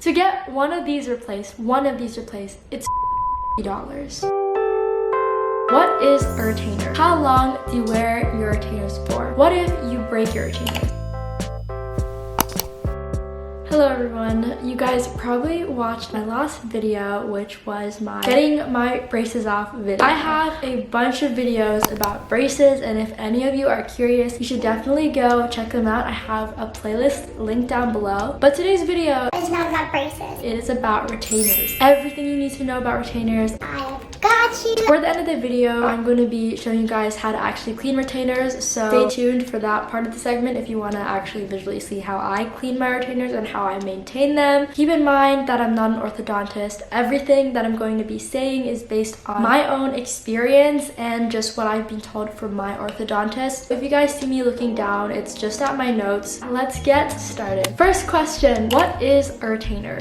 To get one of these replaced, it's $50. What is a retainer? How long do you wear your retainers for? What if you break your retainers? Hello everyone, you guys probably watched my last video, which was my getting my braces off video. I have a bunch of videos about braces, and if any of you are curious, you should definitely go check them out. I have a playlist linked down below. But today's video is not about braces. It is about retainers. Everything you need to know about retainers. I've got you. For the end of the video, I'm going to be showing you guys how to actually clean retainers, so stay tuned for that part of the segment if you want to actually visually see how I clean my retainers and how I maintain them. Keep in mind that I'm not an orthodontist. Everything that I'm going to be saying is based on my own experience and just what I've been told from my orthodontist. If you guys see me looking down, it's just at my notes. Let's get started. First question, what is a retainer?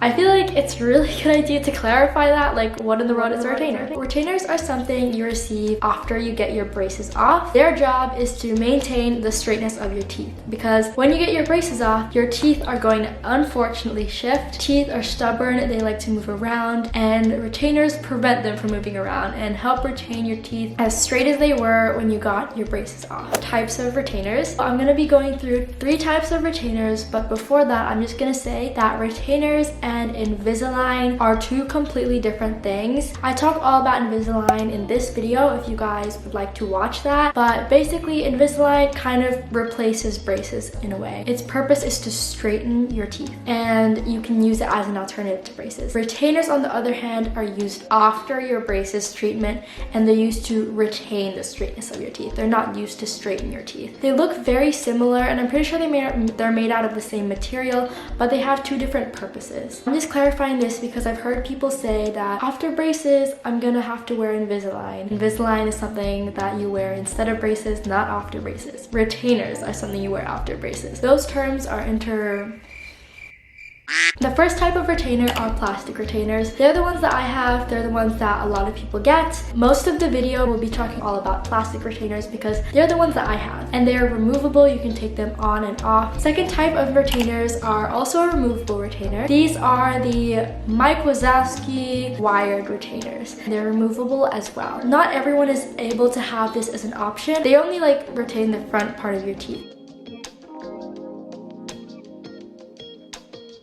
I feel like it's a really good idea to clarify that, like what in the world is a retainer? Retainers are something you receive after you get your braces off. Their job is to maintain the straightness of your teeth, because when you get your braces off, your teeth are going to unfortunately shift. Teeth are stubborn, they like to move around, and retainers prevent them from moving around and help retain your teeth as straight as they were when you got your braces off. Types of retainers. I'm going to be going through 3 types of retainers, but before that, I'm just going to say that retainers and Invisalign are 2 completely different things. I talk all about Invisalign in this video if you guys would like to watch that, but basically Invisalign kind of replaces braces in a way. Its purpose is to straighten your teeth, and you can use it as an alternative to braces. Retainers, on the other hand, are used after your braces treatment, and they're used to retain the straightness of your teeth. They're not used to straighten your teeth. They look very similar, and I'm pretty sure they're made out of the same material, but they have 2 different purposes. I'm just clarifying this because I've heard people say that after braces, I'm gonna have to wear Invisalign. Invisalign is something that you wear instead of braces, not after braces. Retainers are something you wear after braces. Those terms are The first type of retainer are plastic retainers. They're the ones that I have. They're the ones that a lot of people get. Most of the video will be talking all about plastic retainers because they're the ones that I have, and they're removable. You can take them on and off. Second type of retainers are also a removable retainer. These are the Mike Wazowski wired retainers. They're removable as well. Not everyone is able to have this as an option. They only retain the front part of your teeth.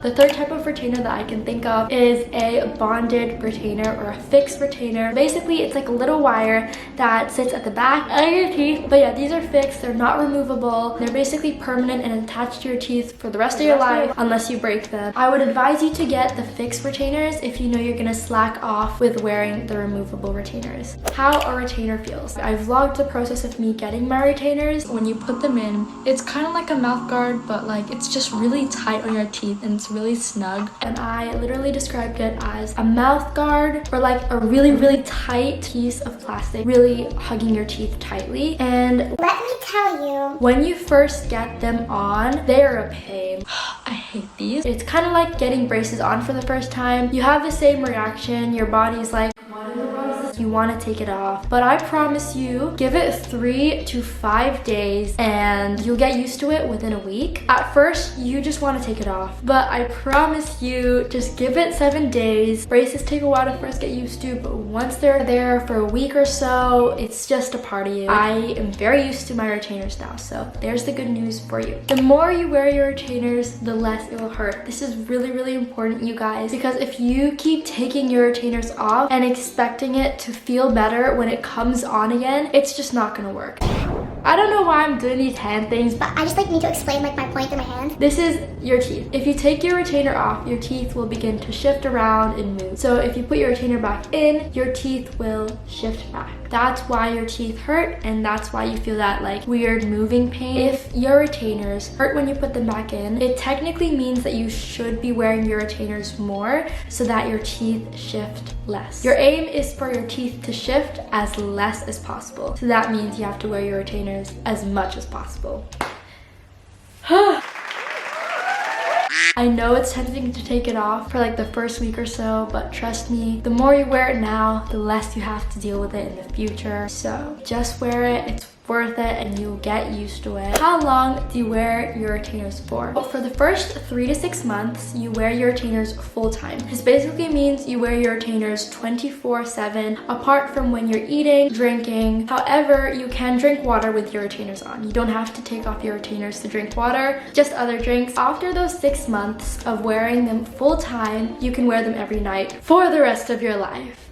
The third type of retainer that I can think of is a bonded retainer or a fixed retainer. Basically, it's like a little wire that sits at the back of your teeth. But yeah, these are fixed. They're not removable. They're basically permanent and attached to your teeth for the rest of your life unless you break them. I would advise you to get the fixed retainers if you know you're gonna slack off with wearing the removable retainers. How a retainer feels. I vlogged the process of me getting my retainers. When you put them in, it's kind of like a mouth guard, but it's just really tight on your teeth and it's really snug, and I literally described it as a mouth guard or a really tight piece of plastic really hugging your teeth tightly. And let me tell you, when you first get them on, they're a pain. I hate these. It's kind of like getting braces on for the first time. You have the same reaction. Your body's like, what in the world is this? You want to take it off, but I promise you, give it 3 to 5 days and you'll get used to it within a week. At first, you just want to take it off, but I promise you, just give it 7 days. Braces take a while to first get used to, but once they're there for a week or so, it's just a part of you. I am very used to my retainers now, so there's the good news for you. The more you wear your retainers, the less it will hurt. This is really important, you guys, because if you keep taking your retainers off and expecting it to feel better when it comes on again, it's just not gonna work. I don't know why I'm doing these hand things, but I just need to explain my point through my hand. This is your teeth. If you take your retainer off, your teeth will begin to shift around and move. So if you put your retainer back in, your teeth will shift back. That's why your teeth hurt, and that's why you feel that weird moving pain. If your retainers hurt when you put them back in, it technically means that you should be wearing your retainers more so that your teeth shift less. Your aim is for your teeth to shift as less as possible. So that means you have to wear your retainers as much as possible. I know it's tempting to take it off for the first week or so, but trust me, the more you wear it now, the less you have to deal with it in the future. So just wear it. It's worth it and you'll get used to it. How long do you wear your retainers for? Well, for the first 3 to 6 months, you wear your retainers full time. This basically means you wear your retainers 24/7 apart from when you're eating, drinking. However, you can drink water with your retainers on. You don't have to take off your retainers to drink water, just other drinks. After those 6 months of wearing them full time, you can wear them every night for the rest of your life.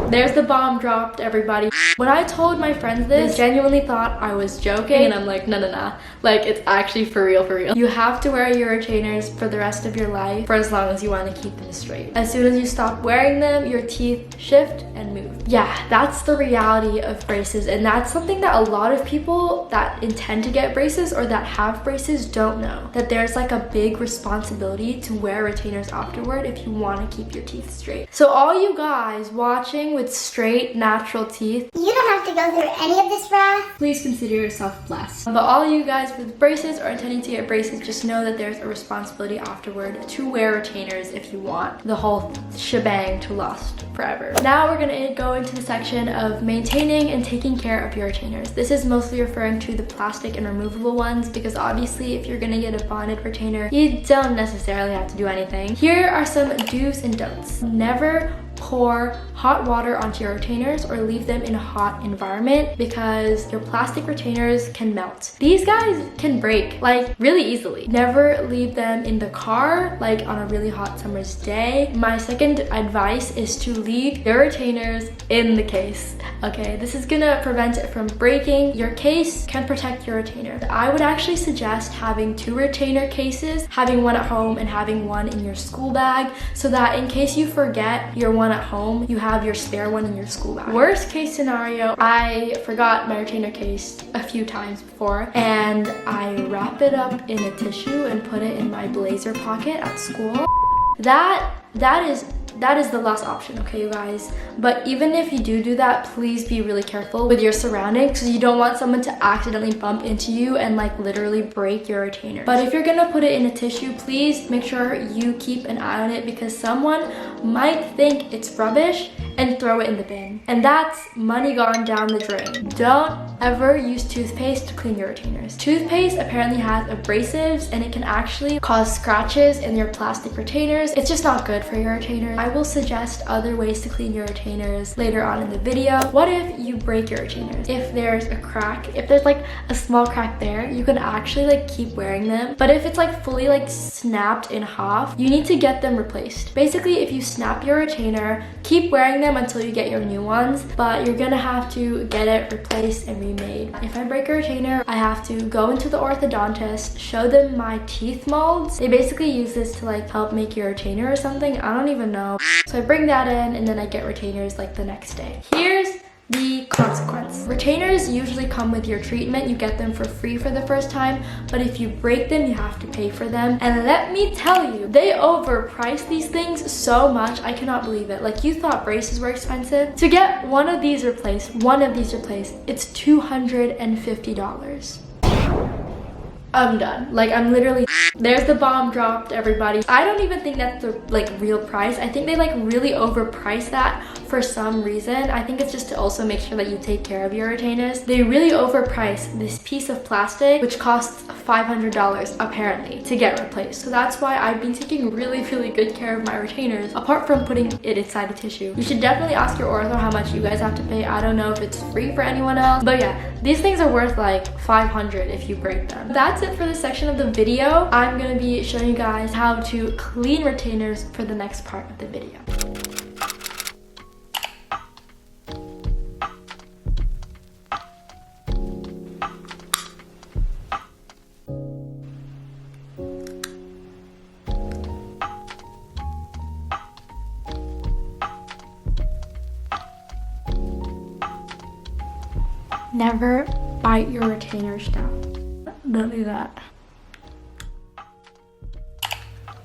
There's the bomb dropped, everybody. When I told my friends this, they genuinely thought I was joking, and I'm like, no. Like, it's actually for real, for real. You have to wear your retainers for the rest of your life for as long as you want to keep them straight. As soon as you stop wearing them, your teeth shift and move. Yeah, that's the reality of braces, and that's something that a lot of people that intend to get braces or that have braces don't know. That there's like a big responsibility to wear retainers afterward if you want to keep your teeth straight. So all you guys watching with straight, natural teeth, You don't have to go through any of this wrath. please consider yourself blessed. But all you guys with braces or intending to get braces, just know that there's a responsibility afterward to wear retainers if you want the whole shebang to last forever. Now we're gonna go into the section of maintaining and taking care of your retainers. This is mostly referring to the plastic and removable ones because obviously if you're gonna get a bonded retainer, you don't necessarily have to do anything. Here are some do's and don'ts. Never pour hot water onto your retainers or leave them in a hot environment because your plastic retainers can melt. These guys can break like really easily. Never leave them in the car like on a really hot summer's day. My second advice is to leave your retainers in the case. Okay, this is gonna prevent it from breaking. Your case can protect your retainer. I would actually suggest having 2 retainer cases, having one at home and having one in your school bag so that in case you forget your one at home, you have your spare one in your school bag. Worst case scenario, I forgot my retainer case a few times before and I wrap it up in a tissue and put it in my blazer pocket at school. That is the last option, okay, you guys? But even if you do that, please be really careful with your surroundings because you don't want someone to accidentally bump into you and like literally break your retainer. But if you're gonna put it in a tissue, please make sure you keep an eye on it because someone might think it's rubbish and throw it in the bin. And that's money gone down the drain. Don't ever use toothpaste to clean your retainers. Toothpaste apparently has abrasives and it can actually cause scratches in your plastic retainers. It's just not good for your retainers. I will suggest other ways to clean your retainers later on in the video. What if you break your retainers? If there's a crack, if there's like a small crack there, you can actually like keep wearing them. But if it's like fully like snapped in half, you need to get them replaced. Basically, if you snap your retainer, keep wearing them until you get your new ones, but you're gonna have to get it replaced and remade. If I break a retainer, I have to go into the orthodontist, show them my teeth molds. They basically use this to like help make your retainer or something. I don't even know. So I bring that in and then I get retainers like the next day. Here's the consequence. Retainers usually come with your treatment. You get them for free for the first time, but if you break them, you have to pay for them. And let me tell you, they overprice these things so much. I cannot believe it. Like, you thought braces were expensive. To get one of these replaced, it's $250. I'm done. Like, I'm literally, there's the bomb dropped, everybody. I don't even think that's the like real price. I think they like really overprice that for some reason. I think it's just to also make sure that you take care of your retainers. They really overprice this piece of plastic, which costs $500 apparently to get replaced. So that's why I've been taking really good care of my retainers, apart from putting it inside a tissue. You should definitely ask your ortho how much you guys have to pay. I don't know if it's free for anyone else, but yeah, these things are worth like $500 if you break them. That's it for this section of the video. I'm gonna be showing you guys how to clean retainers for the next part of the video. Never bite your retainers down. Don't do that.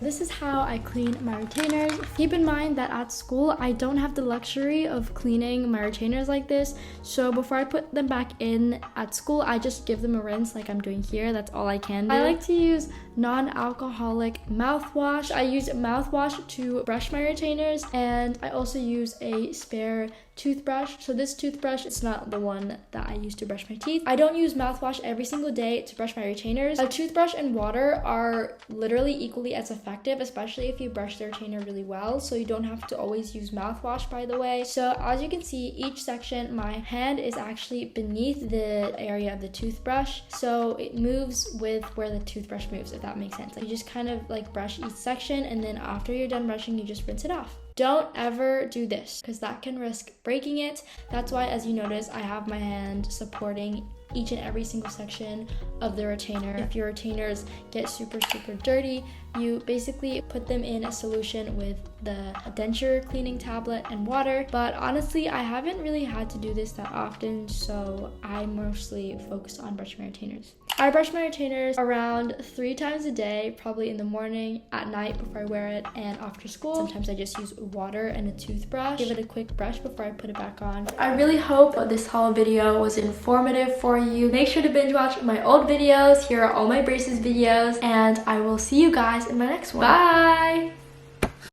This is how I clean my retainers. Keep in mind that at school, I don't have the luxury of cleaning my retainers like this. So before I put them back in at school, I just give them a rinse like I'm doing here. That's all I can do. I like to use non-alcoholic mouthwash. I use mouthwash to brush my retainers, and I also use a spare toothbrush. So this toothbrush, it's not the one that I use to brush my teeth. I don't use mouthwash every single day to brush my retainers. A toothbrush and water are literally equally as effective, especially if you brush the retainer really well. So you don't have to always use mouthwash, by the way. So as you can see, each section, my hand is actually beneath the area of the toothbrush. So it moves with where the toothbrush moves, if that makes sense. Like you just kind of like brush each section, and then after you're done brushing, you just rinse it off. Don't ever do this because that can risk breaking it. That's why, as you notice, I have my hand supporting each and every single section of the retainer. If your retainers get super dirty, you basically put them in a solution with the denture cleaning tablet and water. But honestly, I haven't really had to do this that often, so I mostly focus on brushing my retainers. I brush my retainers around 3 times a day, probably in the morning, at night before I wear it, and after school. Sometimes I just use water and a toothbrush. Give it a quick brush before I put it back on. I really hope this haul video was informative for you. Make sure to binge watch my old videos. Here are all my braces videos, and I will see you guys in my next one. Bye!